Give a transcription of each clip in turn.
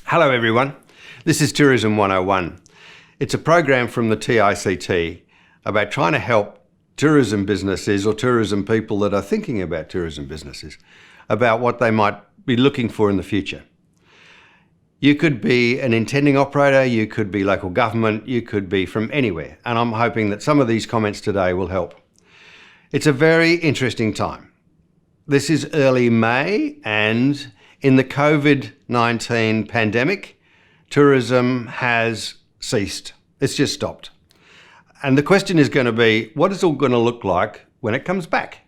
Hello everyone, this is Tourism 101. It's a program from the TICT about trying to help tourism businesses or tourism people that are thinking about tourism businesses about what they might be looking for in the future. You could be an intending operator, you could be local government, you could be from anywhere, and I'm hoping that some of these comments today will help. It's a very interesting time. This is early May, and in the COVID-19 pandemic, tourism has ceased. It's just stopped. And the question is going to be, what is it all going to look like when it comes back?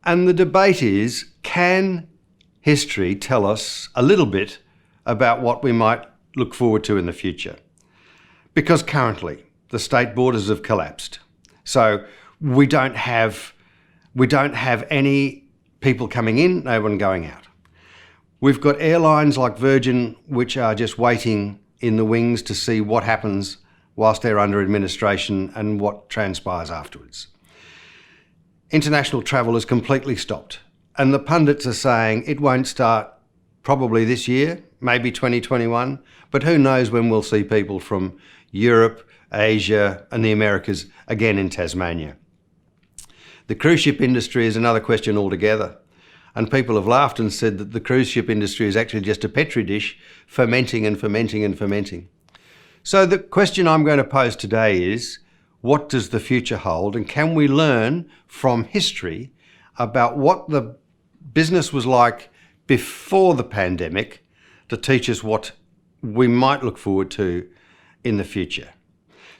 And the debate is, can history tell us a little bit about what we might look forward to in the future? Because currently, the state borders have collapsed. So we don't have any people coming in, no one going out. We've got airlines like Virgin, which are just waiting in the wings to see what happens whilst they're under administration and what transpires afterwards. International travel has completely stopped, and the pundits are saying it won't start probably this year, maybe 2021, but who knows when we'll see people from Europe, Asia and the Americas again in Tasmania. The cruise ship industry is another question altogether. And people have laughed and said that the cruise ship industry is actually just a petri dish, fermenting and fermenting and fermenting. So the question I'm going to pose today is, what does the future hold? And can we learn from history about what the business was like before the pandemic to teach us what we might look forward to in the future?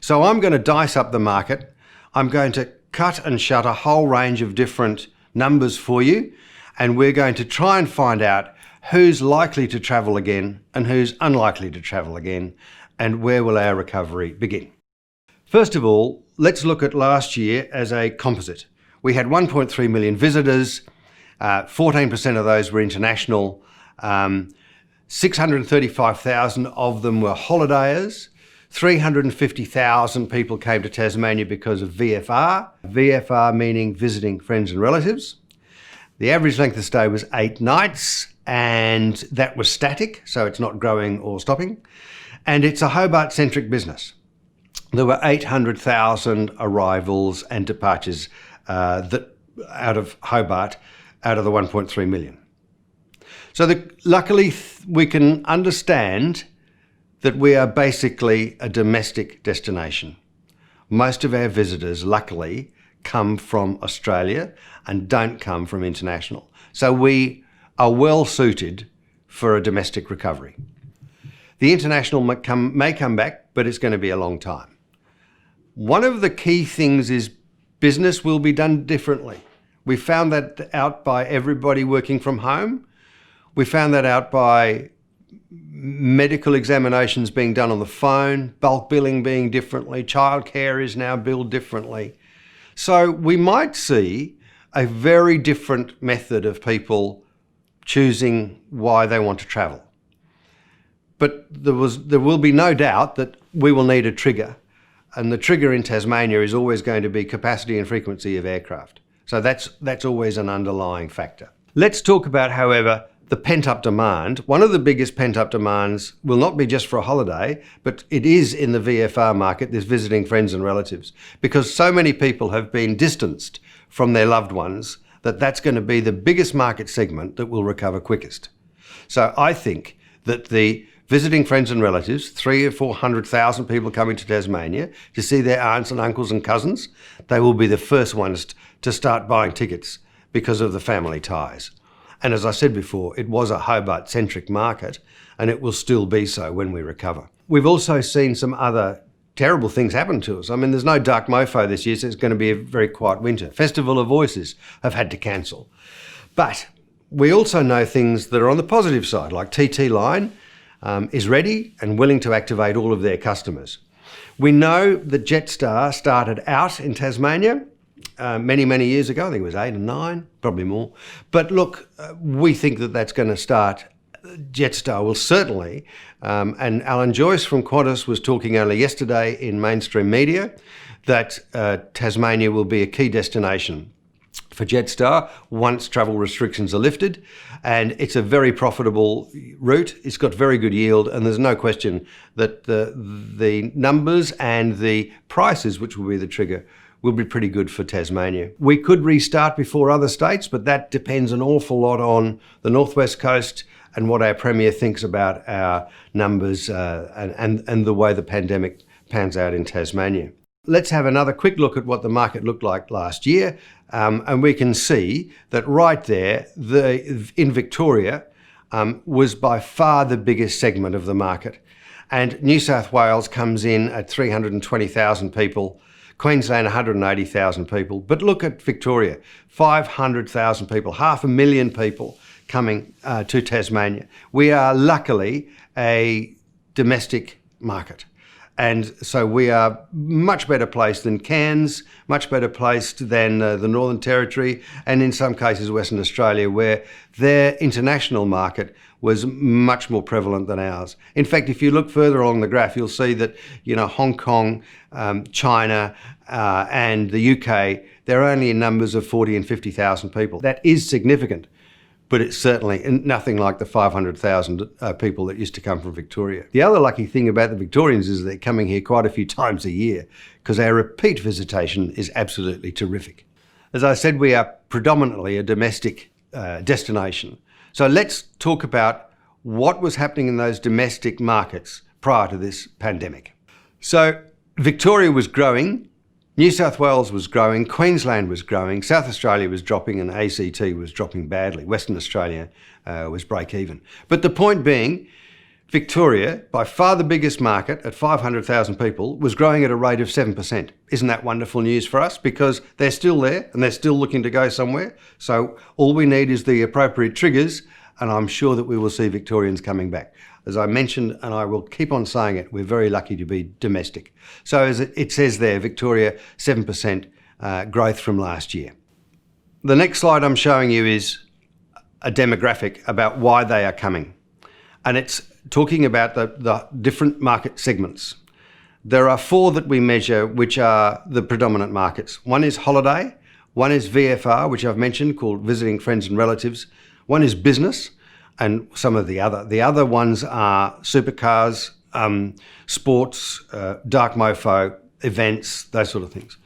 So I'm going to dice up the market. I'm going to cut and shut a whole range of different numbers for you. And we're going to try and find out who's likely to travel again and who's unlikely to travel again, and where will our recovery begin. First of all, let's look at last year as a composite. We had 1.3 million visitors, 14% of those were international, 635,000 of them were holidayers, 350,000 people came to Tasmania because of VFR, VFR meaning visiting friends and relatives. The average length of stay was 8 nights, and that was static, so it's not growing or stopping. And it's a Hobart-centric business. There were 800,000 arrivals and departures out of Hobart, out of the 1.3 million. So luckily, we can understand that we are basically a domestic destination. Most of our visitors, luckily, come from Australia and don't come from international. So we are well suited for a domestic recovery. The international may come back, but it's going to be a long time. One of the key things is business will be done differently. We found that out by everybody working from home. We found that out by medical examinations being done on the phone, bulk billing being differently, childcare is now billed differently. So we might see a very different method of people choosing why they want to travel. But there will be no doubt that we will need a trigger, and the trigger in Tasmania is always going to be capacity and frequency of aircraft. So that's always an underlying factor. Let's talk about, however, the pent-up demand. One of the biggest pent-up demands will not be just for a holiday, but it is in the VFR market, this visiting friends and relatives, because so many people have been distanced from their loved ones that that's going to be the biggest market segment that will recover quickest. So I think that the visiting friends and relatives, 300,000 or 400,000 people coming to Tasmania to see their aunts and uncles and cousins, they will be the first ones to start buying tickets because of the family ties. And as I said before, it was a Hobart-centric market, and it will still be so when we recover. We've also seen some other terrible things happen to us. I mean, there's no dark mofo this year, so it's going to be a very quiet winter. Festival of Voices have had to cancel. But we also know things that are on the positive side, like TT Line is ready and willing to activate all of their customers. We know that Jetstar started out in Tasmania many years ago. I think it was 8 and 9, probably more. But look, we think that that's going to start. Jetstar will certainly, and Alan Joyce from Qantas was talking only yesterday in mainstream media that Tasmania will be a key destination for Jetstar once travel restrictions are lifted, and it's a very profitable route. It's got very good yield, and there's no question that the numbers and the prices, which will be the trigger, will be pretty good for Tasmania. We could restart before other states, but that depends an awful lot on the northwest coast and what our Premier thinks about our numbers and the way the pandemic pans out in Tasmania. Let's have another quick look at what the market looked like last year. And we can see that right there, in Victoria, was by far the biggest segment of the market. And New South Wales comes in at 320,000 people, Queensland 180,000 people. But look at Victoria, 500,000 people, 500,000 people coming to Tasmania. We are luckily a domestic market. And so we are much better placed than Cairns, much better placed than the Northern Territory, and in some cases Western Australia, where their international market was much more prevalent than ours. In fact, if you look further along the graph, you'll see that, Hong Kong, China, and the UK, they're only in numbers of 40 and 50,000 people. That is significant, but it's certainly nothing like the 500,000 people that used to come from Victoria. The other lucky thing about the Victorians is they're coming here quite a few times a year, because our repeat visitation is absolutely terrific. As I said, we are predominantly a domestic destination. So let's talk about what was happening in those domestic markets prior to this pandemic. So Victoria was growing, New South Wales was growing, Queensland was growing, South Australia was dropping, and ACT was dropping badly. Western Australia was break even. But the point being, Victoria, by far the biggest market at 500,000 people, was growing at a rate of 7%. Isn't that wonderful news for us? Because they're still there and they're still looking to go somewhere. So all we need is the appropriate triggers, and I'm sure that we will see Victorians coming back. As I mentioned, and I will keep on saying it, we're very lucky to be domestic. So as it says there, Victoria, 7% growth from last year. The next slide I'm showing you is a demographic about why they are coming. And it's talking about the different market segments. There are 4 that we measure, which are the predominant markets. One is holiday, one is VFR, which I've mentioned, called visiting friends and relatives. One is business, and some of the other ones are supercars, sports, dark mofo, events, those sort of things.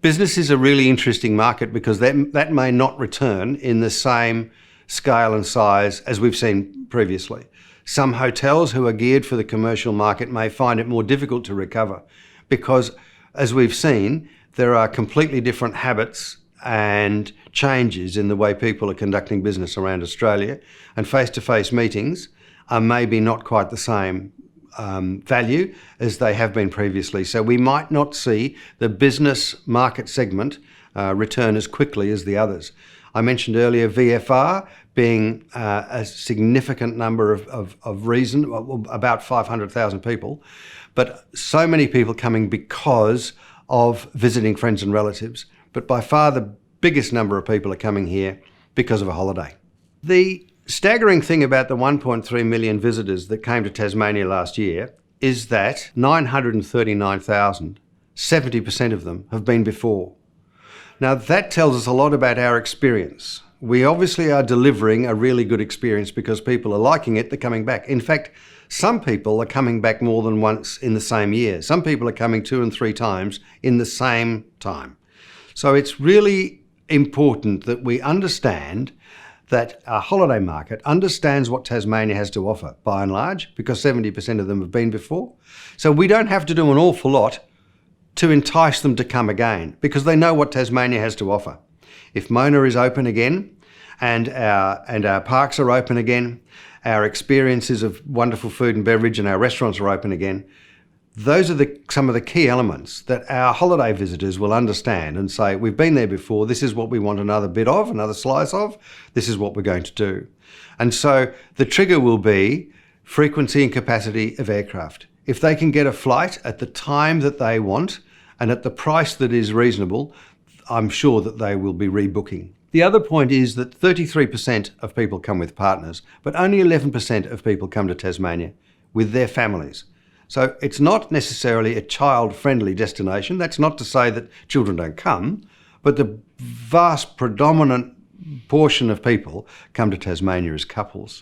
Business is a really interesting market because that may not return in the same scale and size as we've seen previously. Some hotels who are geared for the commercial market may find it more difficult to recover because, as we've seen, there are completely different habits and changes in the way people are conducting business around Australia, and face-to-face meetings are maybe not quite the same value as they have been previously. So we might not see the business market segment return as quickly as the others. I mentioned earlier VFR being a significant number of reason, about 500,000 people, but so many people coming because of visiting friends and relatives. But by far the biggest number of people are coming here because of a holiday. The staggering thing about the 1.3 million visitors that came to Tasmania last year is that 939,000, 70% of them have been before. Now that tells us a lot about our experience. We obviously are delivering a really good experience because people are liking it, they're coming back. In fact, some people are coming back more than once in the same year. Some people are coming 2 and 3 times in the same time. So it's really important that we understand that our holiday market understands what Tasmania has to offer, by and large, because 70% of them have been before. So we don't have to do an awful lot to entice them to come again, because they know what Tasmania has to offer. If Mona is open again, and our parks are open again, our experiences of wonderful food and beverage and our restaurants are open again, those are some of the key elements that our holiday visitors will understand and say, we've been there before, this is what we want another bit of, another slice of, this is what we're going to do. And so the trigger will be frequency and capacity of aircraft. If they can get a flight at the time that they want and at the price that is reasonable, I'm sure that they will be rebooking. The other point is that 33% of people come with partners, but only 11% of people come to Tasmania with their families. So it's not necessarily a child-friendly destination. That's not to say that children don't come, But the vast predominant portion of people come to Tasmania as couples.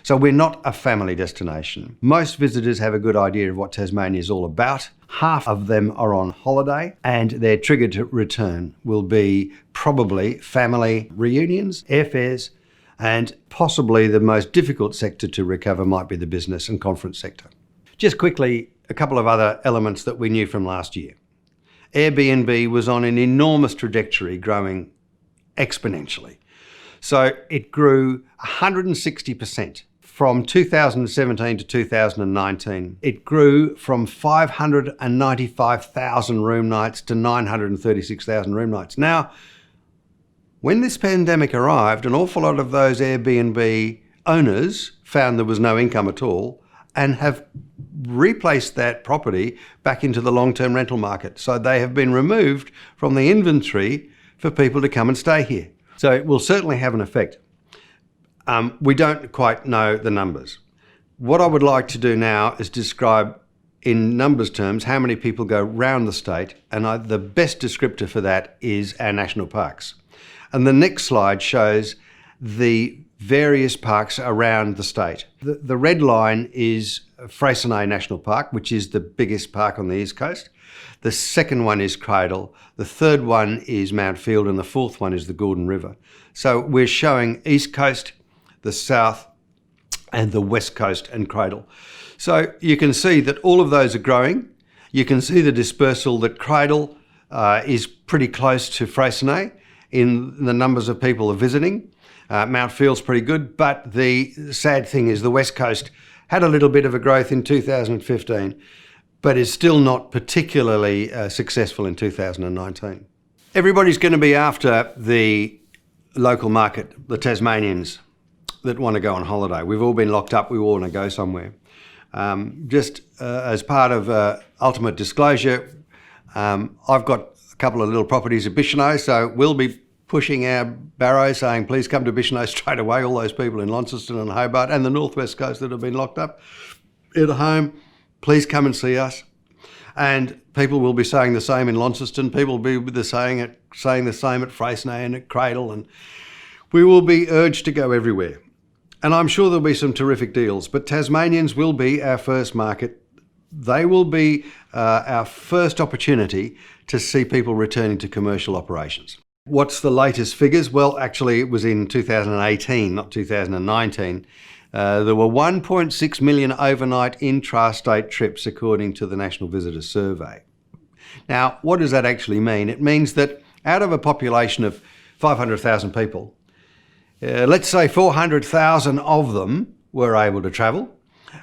So we're not a family destination. Most visitors have a good idea of what Tasmania is all about. Half of them are on holiday, and their trigger to return will be probably family reunions, airfares, and possibly the most difficult sector to recover might be the business and conference sector. Just quickly, a couple of other elements that we knew from last year. Airbnb was on an enormous trajectory, growing exponentially. So it grew 160% from 2017 to 2019. It grew from 595,000 room nights to 936,000 room nights. Now, when this pandemic arrived, an awful lot of those Airbnb owners found there was no income at all and have replaced that property back into the long-term rental market. So they have been removed from the inventory for people to come and stay here. So it will certainly have an effect. We don't quite know the numbers. What I would like to do now is describe in numbers terms how many people go round the state, and the best descriptor for that is our national parks. And the next slide shows the various parks around the state. The red line is Freycinet National Park, which is the biggest park on the east coast. The second one is Cradle, the third one is Mount Field, and the fourth one is the Gordon River. So we're showing East Coast, the South, and the West Coast and Cradle. So you can see that all of those are growing. You can see the dispersal that Cradle is pretty close to Freycinet in the numbers of people are visiting. Mount Field's pretty good, but the sad thing is the West Coast had a little bit of a growth in 2015, but is still not particularly successful in 2019. Everybody's going to be after the local market, the Tasmanians that want to go on holiday. We've all been locked up, we all want to go somewhere. As part of ultimate disclosure, I've got a couple of little properties at Bicheno, so we'll be pushing our barrow saying, please come to Bicheno straight away, all those people in Launceston and Hobart and the northwest coast that have been locked up at home, please come and see us. And people will be saying the same in Launceston, people will be saying the same at Freycinet and at Cradle, and we will be urged to go everywhere. And I'm sure there'll be some terrific deals, but Tasmanians will be our first market. They will be our first opportunity to see people returning to commercial operations. What's the latest figures? Well, actually it was in 2018, not 2019. There were 1.6 million overnight intra-state trips according to the National Visitors Survey. Now, what does that actually mean? It means that out of a population of 500,000 people, let's say 400,000 of them were able to travel,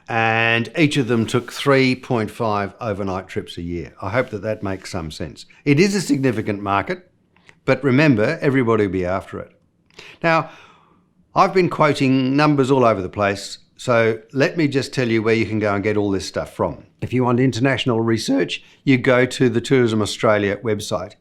and each of them took 3.5 overnight trips a year. I hope that makes some sense. It is a significant market, but remember, everybody will be after it. Now, I've been quoting numbers all over the place, so let me just tell you where you can go and get all this stuff from. If you want international research, you go to the Tourism Australia website.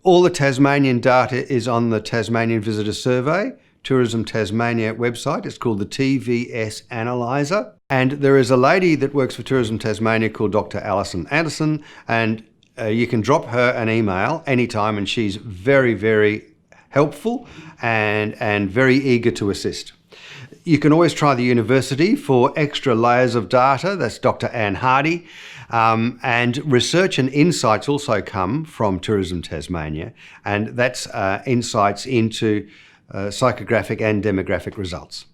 All the Tasmanian data is on the Tasmanian Visitors Survey, Tourism Tasmania website. It's called the TVS Analyzer. And there is a lady that works for Tourism Tasmania called Dr. Alison Anderson, and you can drop her an email anytime, and she's very, very helpful and very eager to assist. You can always try the university for extra layers of data. That's Dr. Anne Hardy. And research and insights also come from Tourism Tasmania, and that's insights into psychographic and demographic results.